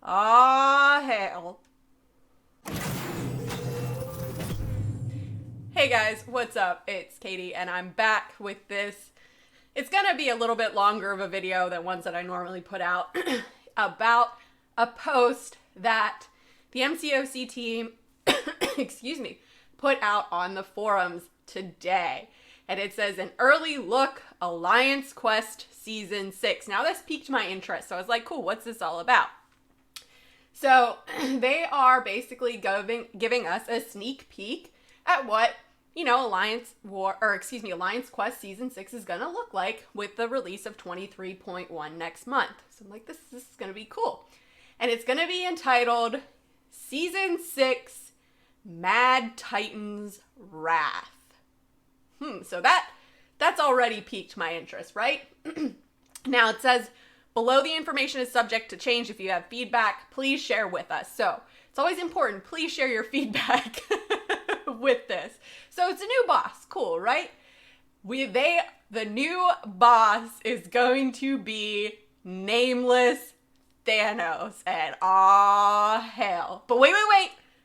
Ah, hell. Hey guys, what's up? It's Katie, and I'm back with this. It's gonna be a little bit longer of a video than ones that I normally put out about a post that the MCOC team, excuse me, put out on the forums today. And it says an early look Alliance Quest Season 6. Now this piqued my interest, so I was like, cool, what's this all about? So they are basically giving us a sneak peek at what, Alliance Quest Season 6 is going to look like with the release of 23.1 next month. So I'm like, this is going to be cool. And it's going to be entitled Season 6 Mad Titan's Wrath. So that's already piqued my interest, right? Now it says, below the information is subject to change. If you have feedback, please share with us. So it's always important. Please share your feedback with this. So it's a new boss. Cool, right? The new boss is going to be Nameless Thanos. And hell. But wait.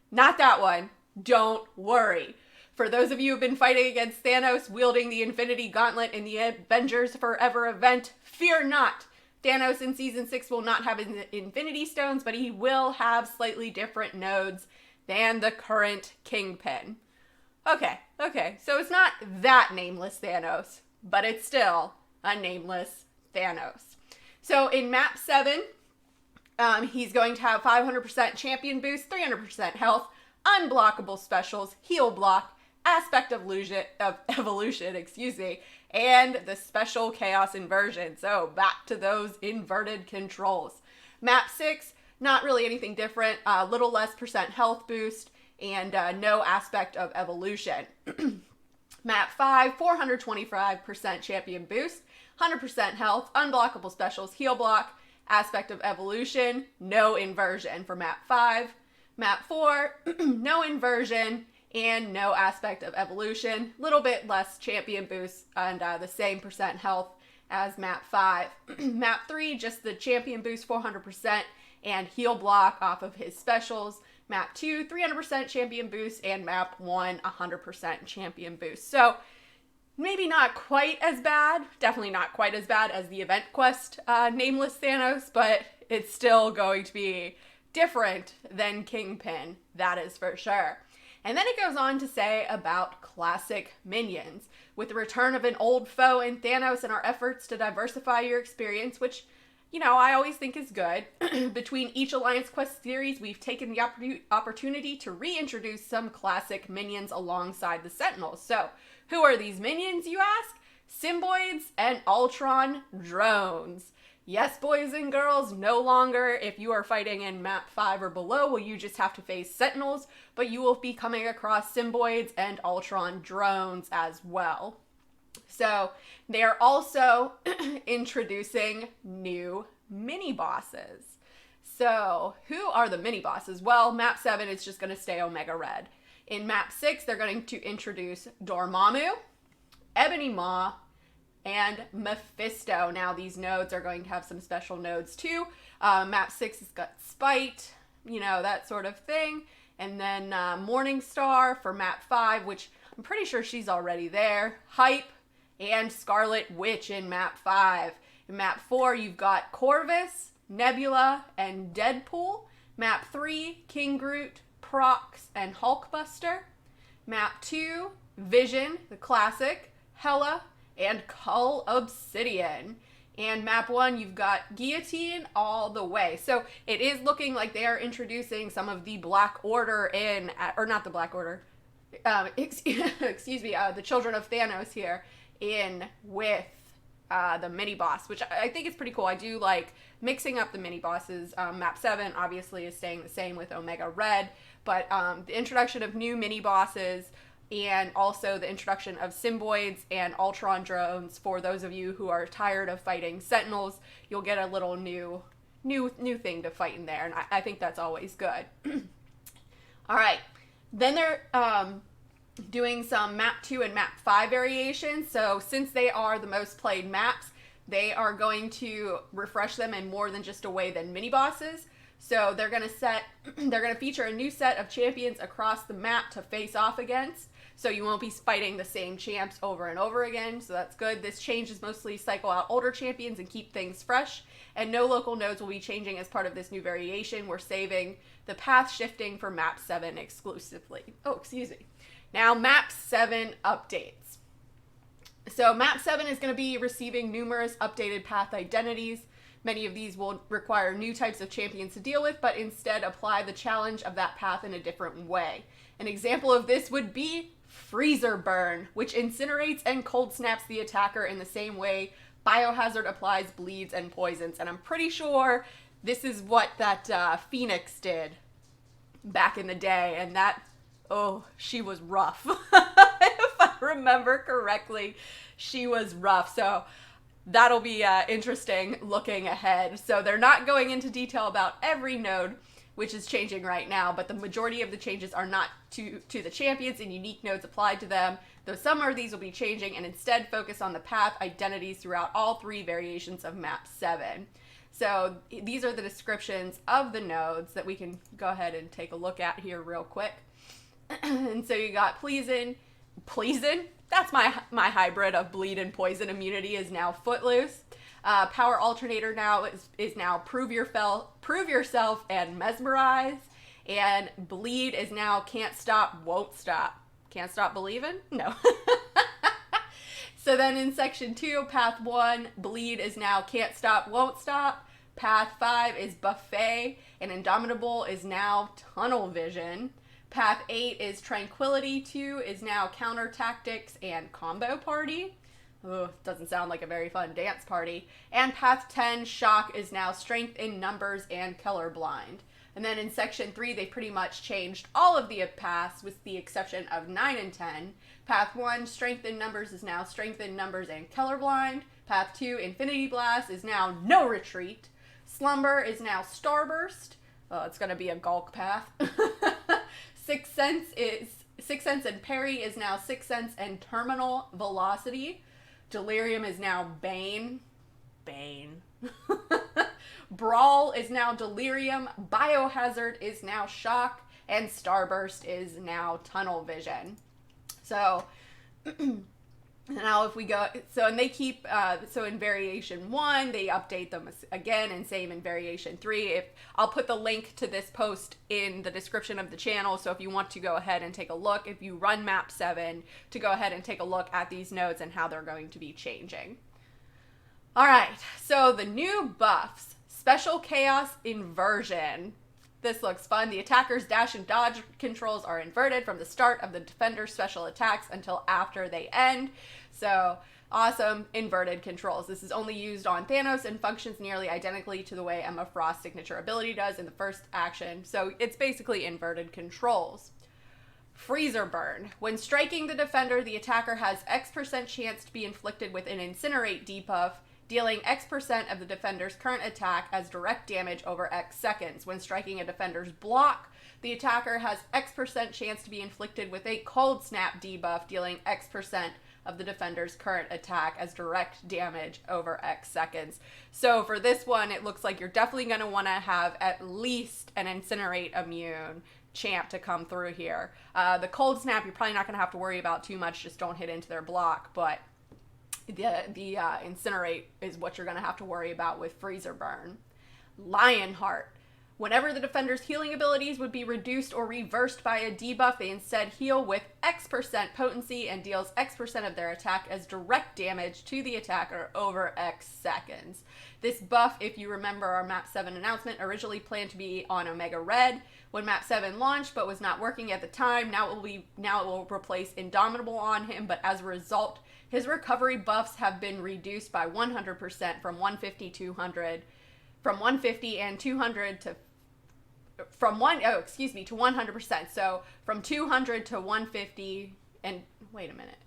Not that one. Don't worry. For those of you who've been fighting against Thanos wielding the Infinity Gauntlet in the Avengers Forever event, fear not. Thanos in Season 6 will not have Infinity Stones, but he will have slightly different nodes than the current Kingpin. Okay, so it's not that Nameless Thanos, but it's still a Nameless Thanos. So in Map 7, he's going to have 500% champion boost, 300% health, unblockable specials, heal block, aspect of evolution, and the special chaos inversion. So back to those inverted controls. Map 6, not really anything different. A little less percent health boost and no aspect of evolution. Map 5, 425% champion boost, 100% health, unblockable specials, heal block, aspect of evolution, no inversion for Map 5. Map 4, no inversion and no aspect of evolution. Little bit less champion boost and the same percent health as Map 5. Map 3, just the champion boost 400% and heal block off of his specials. Map 2, 300% champion boost, and Map 1, 100% champion boost. So maybe not quite as bad, definitely not quite as bad as the event quest Nameless Thanos, but it's still going to be different than Kingpin, that is for sure. And then it goes on to say about classic minions. With the return of an old foe in Thanos and our efforts to diversify your experience, which, I always think is good. Between each Alliance Quest series, we've taken the opportunity to reintroduce some classic minions alongside the Sentinels. So, who are these minions, you ask? Symbiotes and Ultron drones. Yes, boys and girls, no longer, if you are fighting in Map 5 or below, will you just have to face Sentinels, but you will be coming across Symbiotes and Ultron drones as well. So they are also introducing new mini-bosses. So who are the mini-bosses? Well, Map 7 is just going to stay Omega Red. In Map 6, they're going to introduce Dormammu, Ebony Maw, and Mephisto. Now these nodes are going to have some special nodes too. Map 6 has got Spite, that sort of thing. And then Morningstar for Map 5, which I'm pretty sure she's already there. Hype and Scarlet Witch in Map 5. In Map 4, you've got Corvus, Nebula, and Deadpool. Map 3, King Groot, Prox, and Hulkbuster. Map 2, Vision, the classic, Hela, and Cull Obsidian. And Map 1, you've got Guillotine all the way. So it is looking like they are introducing some of the Black Order in, or not the Black Order, the Children of Thanos here in with the mini-boss, which I think is pretty cool. I do like mixing up the mini-bosses. Map 7 obviously is staying the same with Omega Red, but the introduction of new mini-bosses and also the introduction of Symbiotes and Ultron drones. For those of you who are tired of fighting Sentinels, you'll get a little new thing to fight in there, and I think that's always good. All right, then they're doing some Map 2 and Map 5 variations. So since they are the most played maps, they are going to refresh them in more than just a way than mini bosses. So they're going to feature a new set of champions across the map to face off against. So you won't be fighting the same champs over and over again. So that's good. This change is mostly cycle out older champions and keep things fresh. And no local nodes will be changing as part of this new variation. We're saving the path shifting for map 7 exclusively. Oh, excuse me. Now map 7 updates. So map 7 is going to be receiving numerous updated path identities. Many of these will require new types of champions to deal with, but instead apply the challenge of that path in a different way. An example of this would be Freezer Burn, which incinerates and cold snaps the attacker in the same way Biohazard applies bleeds and poisons. And I'm pretty sure this is what that Phoenix did back in the day, and that, oh, she was rough. If I remember correctly, she was rough. So that'll be interesting looking ahead. So they're not going into detail about every node, which is changing right now, but the majority of the changes are not to the champions and unique nodes applied to them, though some of these will be changing and instead focus on the path identities throughout all 3 variations of map 7. So these are the descriptions of the nodes that we can go ahead and take a look at here real quick. And so you got Pleasin', that's my hybrid of bleed and poison immunity is now Footloose. Power Alternator now is now Prove Yourself and Mesmerize. And Bleed is now Can't Stop, Won't Stop. Can't Stop Believing? No. So then in section 2, path 1, Bleed is now Can't Stop, Won't Stop. Path 5 is Buffet, and Indomitable is now Tunnel Vision. Path 8 is Tranquility. 2 is now Counter Tactics and Combo Party. Ugh, doesn't sound like a very fun dance party. And Path 10, Shock, is now Strength in Numbers and Colorblind. And then in section 3, they pretty much changed all of the paths with the exception of 9 and 10. Path 1, Strength in Numbers, is now Strength in Numbers and Colorblind. Path 2, Infinity Blast, is now No Retreat. Slumber is now Starburst. Oh, it's going to be a Gulk path. Sixth Sense and Parry is now Sixth Sense and Terminal Velocity. Delirium is now Bane. Brawl is now Delirium. Biohazard is now Shock. And Starburst is now Tunnel Vision. So now if we go, and they keep, so in variation 1, they update them again, and same in variation 3. I'll put the link to this post in the description of the channel, so if you want to go ahead and take a look, if you run map 7, to go ahead and take a look at these nodes and how they're going to be changing. Alright, so the new buffs. Special Chaos Inversion. This looks fun. The attacker's dash and dodge controls are inverted from the start of the defender's special attacks until after they end. So, awesome inverted controls. This is only used on Thanos and functions nearly identically to the way Emma Frost's signature ability does in the first action. So, it's basically inverted controls. Freezer Burn. When striking the defender, the attacker has X% chance to be inflicted with an Incinerate debuff, dealing X% of the defender's current attack as direct damage over X seconds. When striking a defender's block, the attacker has X% chance to be inflicted with a Cold Snap debuff, dealing X% of the defender's current attack as direct damage over X seconds. So for this one, it looks like you're definitely going to want to have at least an Incinerate immune champ to come through here. The Cold Snap, you're probably not going to have to worry about too much, just don't hit into their block, but the Incinerate is what you're going to have to worry about with Freezer Burn. Lionheart. Whenever the defender's healing abilities would be reduced or reversed by a debuff, they instead heal with X% potency and deals X% of their attack as direct damage to the attacker over X seconds. This buff, if you remember our Map 7 announcement, originally planned to be on Omega Red when Map 7 launched, but was not working at the time. Now it will replace Indomitable on him, but as a result, his recovery buffs have been reduced by 100% from 150 to 200, from 150 and 200 to to 100%. So from 200 to 150 and wait a minute.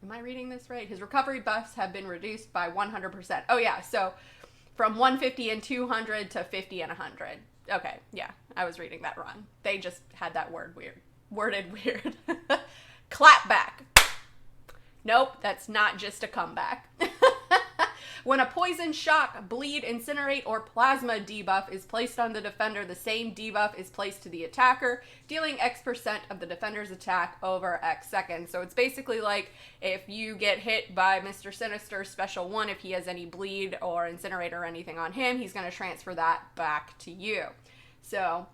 Am I reading this right? His recovery buffs have been reduced by 100%. Oh yeah, so from 150 and 200 to 50 and 100. Okay, yeah, I was reading that wrong. They just had that worded weird. Clap back. Nope, that's not just a comeback. When a poison, shock, bleed, incinerate, or plasma debuff is placed on the defender, the same debuff is placed to the attacker, dealing X% of the defender's attack over X seconds. So it's basically like if you get hit by Mr. Sinister's special 1, if he has any bleed or incinerate or anything on him, he's going to transfer that back to you. So...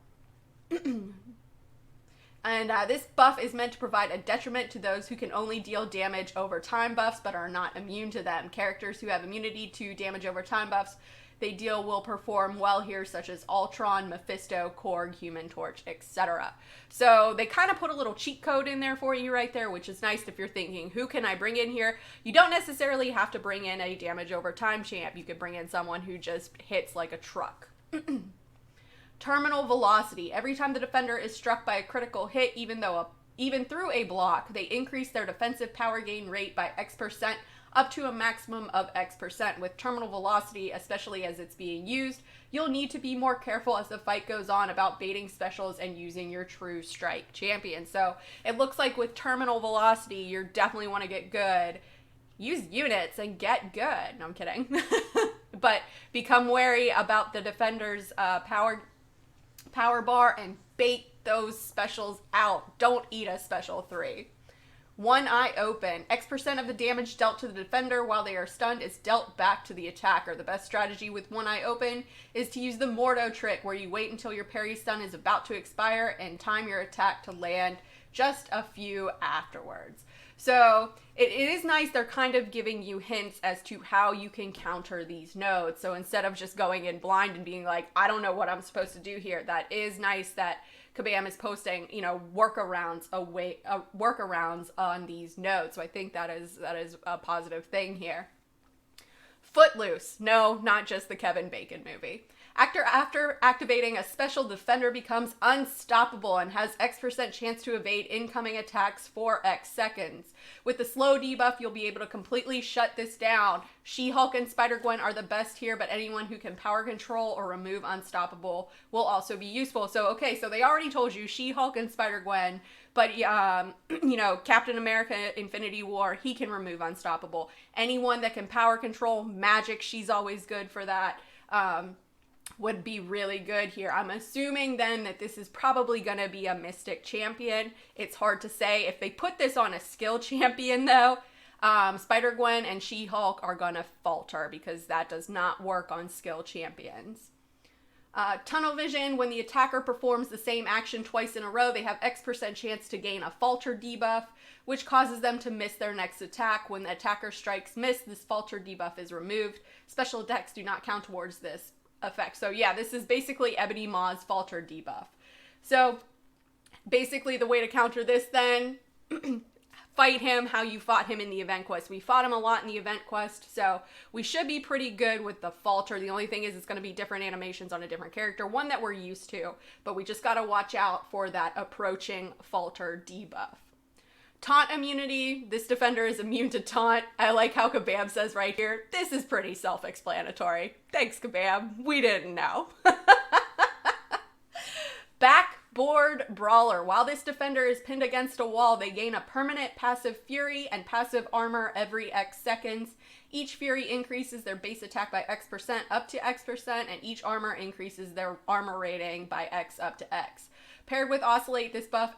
And this buff is meant to provide a detriment to those who can only deal damage over time buffs but are not immune to them. Characters who have immunity to damage over time buffs they deal will perform well here, such as Ultron, Mephisto, Korg, Human Torch, etc. So they kind of put a little cheat code in there for you right there, which is nice if you're thinking, who can I bring in here? You don't necessarily have to bring in a damage over time champ. You could bring in someone who just hits like a truck. Terminal velocity. Every time the defender is struck by a critical hit, even through a block, they increase their defensive power gain rate by X% up to a maximum of X%. With terminal velocity, especially as it's being used, you'll need to be more careful as the fight goes on about baiting specials and using your true strike champion. So it looks like with terminal velocity, you definitely want to get good. Use units and get good. No, I'm kidding. But become wary about the defender's power bar and bait those specials out. Don't eat a special 3. One eye open. X% of the damage dealt to the defender while they are stunned is dealt back to the attacker. The best strategy with one eye open is to use the Mordo trick, where you wait until your parry stun is about to expire and time your attack to land just a few afterwards. So it is nice. They're kind of giving you hints as to how you can counter these nodes. So instead of just going in blind and being like, I don't know what I'm supposed to do here, that is nice that Kabam is posting, workarounds on these nodes. So I think that is a positive thing here. Footloose. No, not just the Kevin Bacon movie. After activating a special, defender becomes unstoppable and has X% chance to evade incoming attacks for X seconds. With the slow debuff, you'll be able to completely shut this down. She-Hulk and Spider-Gwen are the best here, but anyone who can power control or remove unstoppable will also be useful. So, okay, so they already told you She-Hulk and Spider-Gwen, but, Captain America, Infinity War, he can remove unstoppable. Anyone that can power control, Magic, she's always good for that. Would be really good here. I'm assuming then that this is probably going to be a Mystic champion. It's hard to say. If they put this on a skill champion, though, Spider-Gwen and She-Hulk are going to falter because that does not work on skill champions. Tunnel vision. When the attacker performs the same action twice in a row, they have X% chance to gain a falter debuff, which causes them to miss their next attack. When the attacker strikes miss, this falter debuff is removed. Special attacks do not count towards this effect. So yeah, this is basically Ebony Maw's falter debuff. So basically the way to counter this then, fight him how you fought him in the event quest. We fought him a lot in the event quest, so we should be pretty good with the falter. The only thing is it's going to be different animations on a different character, one that we're used to, but we just got to watch out for that approaching falter debuff. Taunt immunity. This defender is immune to taunt. I like how Kabam says right here, this is pretty self-explanatory. Thanks, Kabam. We didn't know. Backboard Brawler. While this defender is pinned against a wall, they gain a permanent passive fury and passive armor every X seconds. Each fury increases their base attack by X% up to X%, and each armor increases their armor rating by X up to X. Paired with Oscillate, this buff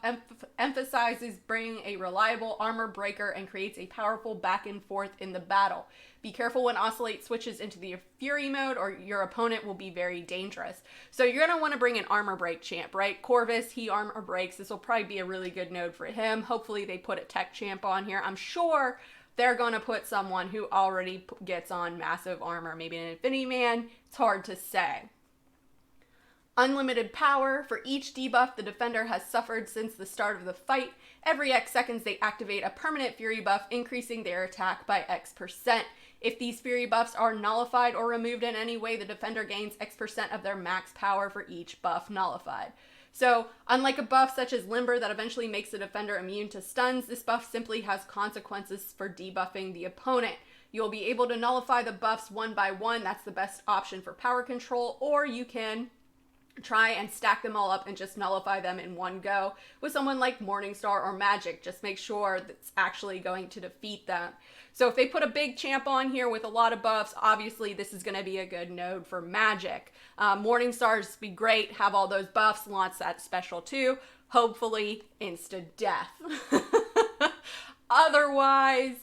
emphasizes bringing a reliable armor breaker and creates a powerful back and forth in the battle. Be careful when Oscillate switches into the Fury mode, or your opponent will be very dangerous. So you're going to want to bring an armor break champ, right? Corvus, he armor breaks. This will probably be a really good node for him. Hopefully they put a tech champ on here. I'm sure they're going to put someone who already gets on massive armor, maybe an Infinity Man. It's hard to say. Unlimited power. For each debuff the defender has suffered since the start of the fight, every X seconds they activate a permanent fury buff, increasing their attack by X%. If these fury buffs are nullified or removed in any way, the defender gains X% of their max power for each buff nullified. So, unlike a buff such as Limber that eventually makes the defender immune to stuns, this buff simply has consequences for debuffing the opponent. You'll be able to nullify the buffs one by one. That's the best option for power control, or you can try and stack them all up and just nullify them in one go with someone like Morningstar or Magic. Just make sure that's actually going to defeat them. So if they put a big champ on here with a lot of buffs, obviously this is going to be a good node for Magic. Morningstars be great, have all those buffs, launch that special too. Hopefully insta death. Otherwise,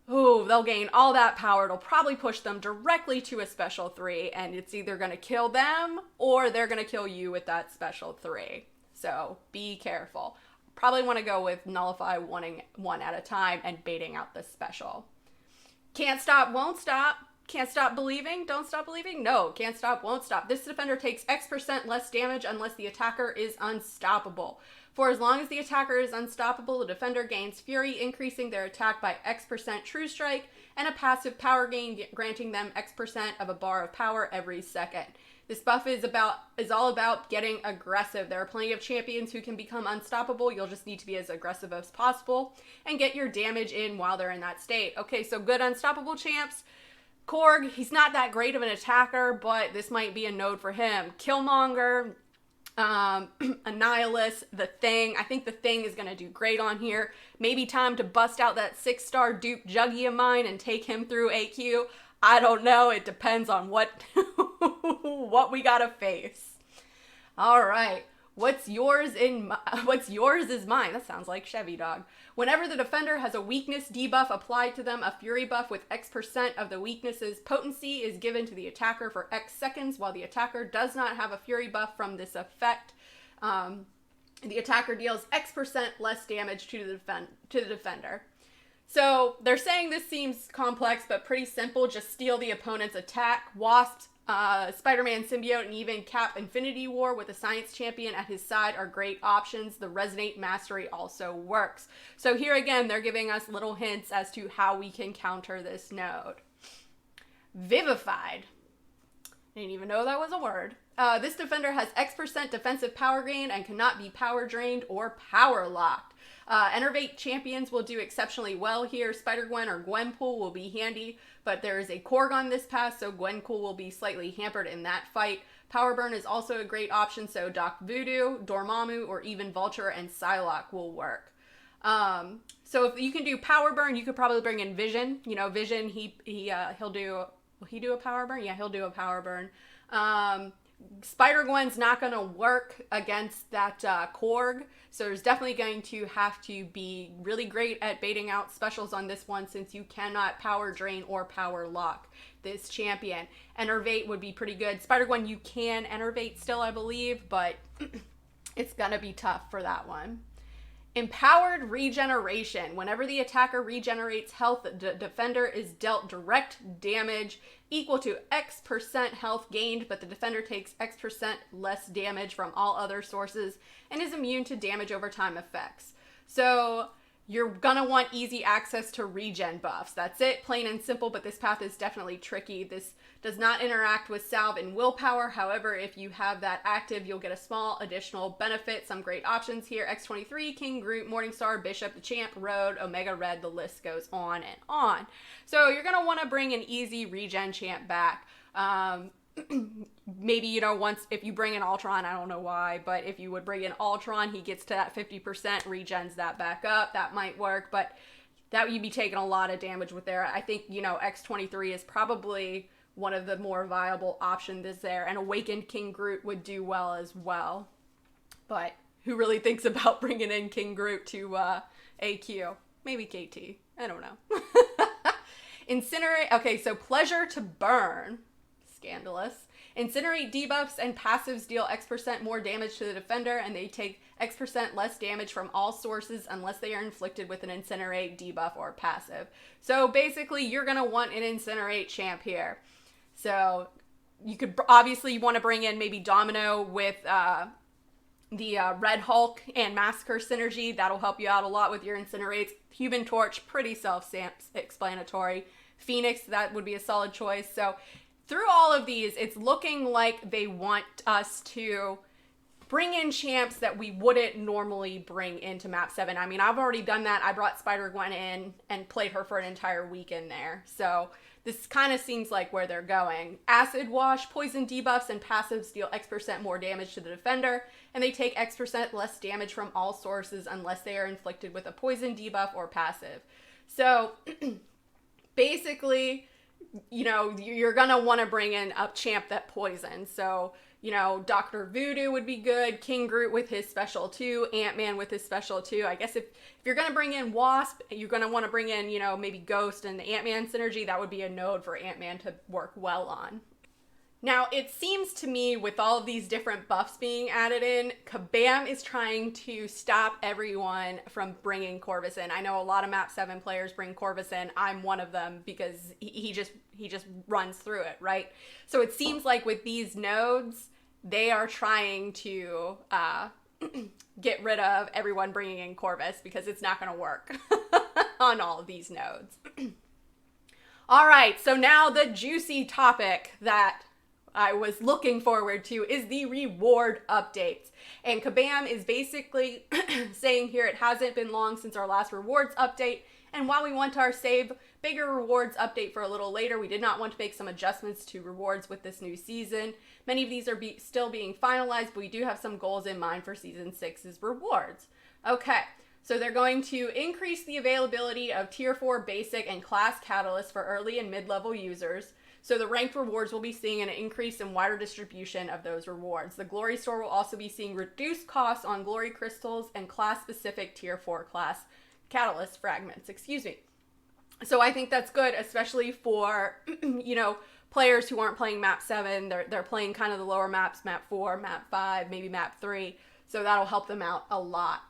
they'll gain all that power. It'll probably push them directly to a special 3, and it's either going to kill them or they're going to kill you with that special 3. So be careful. Probably want to go with nullify one at a time and baiting out the special. Can't stop, won't stop. Can't stop believing, don't stop believing. No, can't stop, won't stop. This defender takes X% less damage unless the attacker is unstoppable. For as long as the attacker is unstoppable, the defender gains Fury, increasing their attack by X% True Strike, and a passive power gain, granting them X% of a bar of power every second. This buff is all about getting aggressive. There are plenty of champions who can become unstoppable. You'll just need to be as aggressive as possible and get your damage in while they're in that state. Okay, so good unstoppable champs. Korg, he's not that great of an attacker, but this might be a node for him. Killmonger, Annihilus, The Thing. I think The Thing is going to do great on here. Maybe time to bust out that 6-star dupe Juggy of mine and take him through AQ. I don't know. It depends on what we gotta face. All right. What's yours is mine. That sounds like Chevy Dog. Whenever the defender has a weakness debuff applied to them, a Fury buff with X% of the weakness's potency is given to the attacker for X seconds, while the attacker does not have a Fury buff from this effect. The attacker deals X% less damage to the defender. So they're saying this seems complex, but pretty simple. Just steal the opponent's attack. Wasp, Spider-Man Symbiote, and even Cap Infinity War with a Science Champion at his side are great options. The Resonate Mastery also works. So here again, they're giving us little hints as to how we can counter this node. Vivified. I didn't even know that was a word. This defender has X% defensive power gain and cannot be power drained or power locked. Enervate champions will do exceptionally well here. Spider-Gwen or Gwenpool will be handy, but there is a Korg on this pass, so Gwenpool will be slightly hampered in that fight. Power Burn is also a great option, so Doc Voodoo, Dormammu, or even Vulture and Psylocke will work. So if you can do Power Burn, you could probably bring in Vision. You know, Vision, he'll do... Will he do a Power Burn? Yeah, he'll do a Power Burn. Spider-Gwen's not going to work against that Korg, so there's definitely going to have to be really great at baiting out specials on this one, since you cannot power drain or power lock this champion. Enervate would be pretty good. Spider-Gwen, you can Enervate still, I believe, but it's going to be tough for that one. Empowered Regeneration. Whenever the attacker regenerates health, the defender is dealt direct damage equal to X% health gained, but the defender takes X% less damage from all other sources and is immune to damage over time effects. So you're gonna want easy access to regen buffs. That's it, plain and simple, but this path is definitely tricky. This does not interact with Salve and Willpower. However, if you have that active, you'll get a small additional benefit. Some great options here: X23, King Groot, Morningstar, Bishop, the Champ, Road, Omega Red, the list goes on and on. So you're gonna wanna bring an easy regen champ back. Maybe, you know, once, if you bring in Ultron, I don't know why, but if you would bring in Ultron, he gets to that 50%, regens that back up. That might work, but that you'd be taking a lot of damage with there. I think, you know, X23 is probably one of the more viable options there, and Awakened King Groot would do well as well. But who really thinks about bringing in King Groot to AQ? Maybe KT. I don't know. Incinerate. Okay, so Pleasure to Burn. Scandalous. Incinerate debuffs and passives deal X% more damage to the defender, and they take X% less damage from all sources unless they are inflicted with an Incinerate debuff or passive. So basically, you're going to want an Incinerate champ here. So you could, obviously, you want to bring in maybe Domino with the Red Hulk and Massacre synergy. That'll help you out a lot with your Incinerates. Human Torch, pretty self-explanatory. Phoenix, that would be a solid choice. So through all of these, it's looking like they want us to bring in champs that we wouldn't normally bring into Map 7. I mean, I've already done that. I brought Spider-Gwen in and played her for an entire week in there. So this kind of seems like where they're going. Acid Wash, poison debuffs, and passives deal X% more damage to the defender, and they take X% less damage from all sources unless they are inflicted with a poison debuff or passive. So basically, you know, you're going to want to bring in a champ that poisons. So, you know, Dr. Voodoo would be good, King Groot with his special 2, Ant-Man with his special 2. I guess if you're going to bring in Wasp, you're going to want to bring in, you know, maybe Ghost and the Ant-Man synergy. That would be a node for Ant-Man to work well on. Now, it seems to me with all of these different buffs being added in, Kabam is trying to stop everyone from bringing Corvus in. I know a lot of Map 7 players bring Corvus in. I'm one of them because he just runs through it, right? So it seems like with these nodes, they are trying to get rid of everyone bringing in Corvus because it's not going to work on all of these nodes. All right, so now the juicy topic that I was looking forward to is the reward updates. And Kabam is basically saying here it hasn't been long since our last rewards update. And while we want our save bigger rewards update for a little later, we did not want to make some adjustments to rewards with this new season. Many of these are still being finalized, but we do have some goals in mind for Season 6's rewards. Okay, so they're going to increase the availability of Tier 4 Basic and Class Catalyst for early and mid-level users. So the ranked rewards will be seeing an increase in wider distribution of those rewards. The Glory Store will also be seeing reduced costs on Glory Crystals and class-specific Tier 4 class Catalyst fragments, So I think that's good, especially for, you know, players who aren't playing Map 7. They're playing kind of the lower maps, Map 4, Map 5, maybe Map 3. So that'll help them out a lot.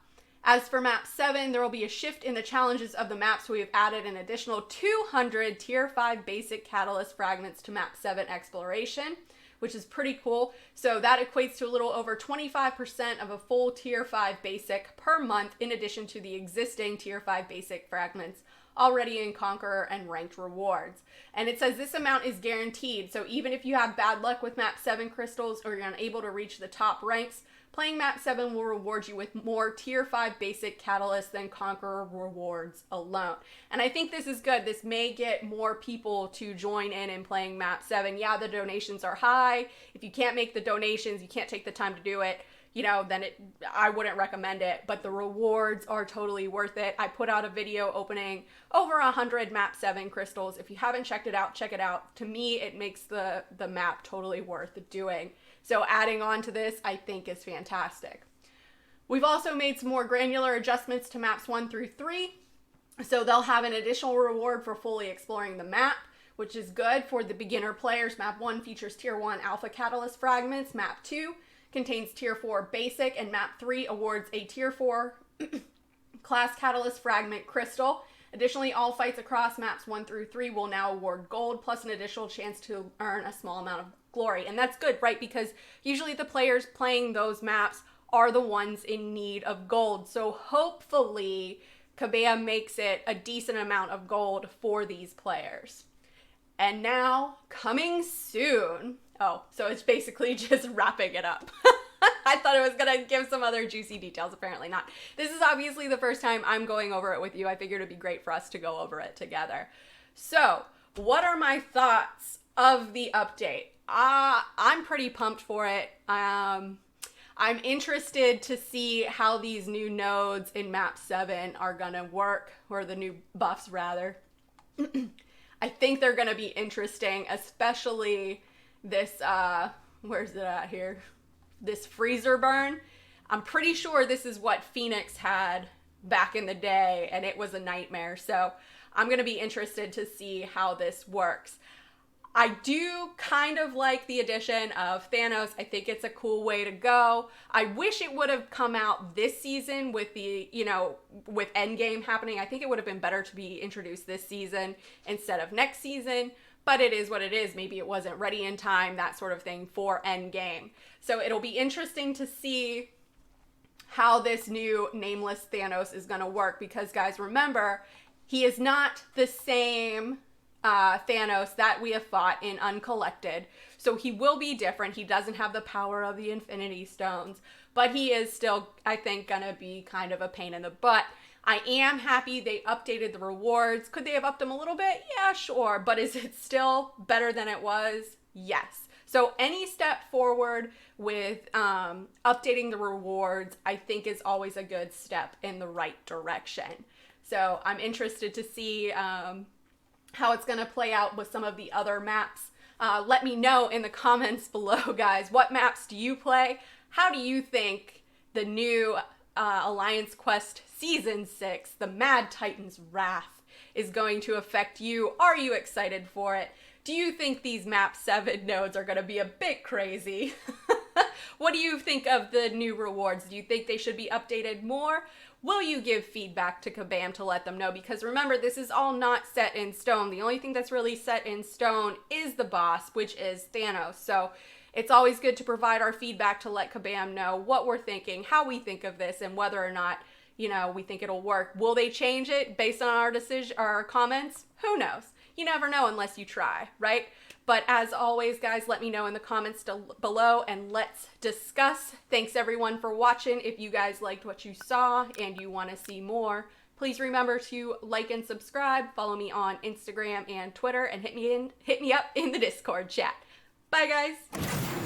As for Map 7, there will be a shift in the challenges of the map, so we've added an additional 200 Tier 5 basic Catalyst fragments to Map 7 Exploration, which is pretty cool. So that equates to a little over 25% of a full Tier 5 basic per month, in addition to the existing Tier 5 basic fragments already in Conqueror and Ranked rewards. And it says this amount is guaranteed, so even if you have bad luck with Map 7 crystals or you're unable to reach the top ranks, playing Map 7 will reward you with more Tier 5 basic catalysts than Conqueror rewards alone. And I think this is good. This may get more people to join in playing Map 7. Yeah, the donations are high. If you can't make the donations, you can't take the time to do it, you know, then I wouldn't recommend it. But the rewards are totally worth it. I put out a video opening over 100 Map 7 crystals. If you haven't checked it out, check it out. To me, it makes the map totally worth doing. So adding on to this, I think, is fantastic. We've also made some more granular adjustments to maps 1 through 3. So they'll have an additional reward for fully exploring the map, which is good for the beginner players. Map 1 features Tier 1 Alpha Catalyst fragments. Map 2 contains Tier 4 Basic, and Map 3 awards a Tier 4 Class Catalyst Fragment Crystal. Additionally, all fights across maps 1 through 3 will now award gold, plus an additional chance to earn a small amount of glory. And that's good, right? Because usually the players playing those maps are the ones in need of gold. So hopefully Kabam makes it a decent amount of gold for these players. And now, coming soon. Oh, so it's basically just wrapping it up. I thought it was going to give some other juicy details. Apparently not. This is obviously the first time I'm going over it with you. I figured it'd be great for us to go over it together. So, what are my thoughts of the update? I'm pretty pumped for it. I'm interested to see how these new nodes in Map 7 are going to work, or the new buffs rather. I think they're going to be interesting, especially this, where's it at here? This freezer burn. I'm pretty sure this is what Phoenix had back in the day, and it was a nightmare. So I'm going to be interested to see how this works. I do kind of like the addition of Thanos. I think it's a cool way to go. I wish it would have come out this season with the, you know, with Endgame happening. I think it would have been better to be introduced this season instead of next season. But it is what it is. Maybe it wasn't ready in time, that sort of thing for Endgame. So it'll be interesting to see how this new Nameless Thanos is going to work. Because, guys, remember, he is not the same Thanos that we have fought in Uncollected. So he will be different. He doesn't have the power of the Infinity Stones. But he is still, I think, going to be kind of a pain in the butt. I am happy they updated the rewards. Could they have upped them a little bit? Yeah, sure. But is it still better than it was? Yes. So any step forward with updating the rewards, I think is always a good step in the right direction. So I'm interested to see how it's going to play out with some of the other maps. Let me know in the comments below, guys. What maps do you play? How do you think the new Alliance Quest Season 6, the Mad Titan's Wrath, is going to affect you? Are you excited for it? Do you think these map 7 nodes are going to be a bit crazy? What do you think of the new rewards? Do you think they should be updated more? Will you give feedback to Kabam to let them know? Because remember, this is all not set in stone. The only thing that's really set in stone is the boss, which is Thanos. So it's always good to provide our feedback to let Kabam know what we're thinking, how we think of this, and whether or not, you know, we think it'll work. Will they change it based on our decision, our comments? Who knows? You never know unless you try, right? But as always, guys, let me know in the comments below and let's discuss. Thanks everyone for watching. If you guys liked what you saw and you want to see more, please remember to like and subscribe. Follow me on Instagram and Twitter and hit me up in the Discord chat. Bye, guys.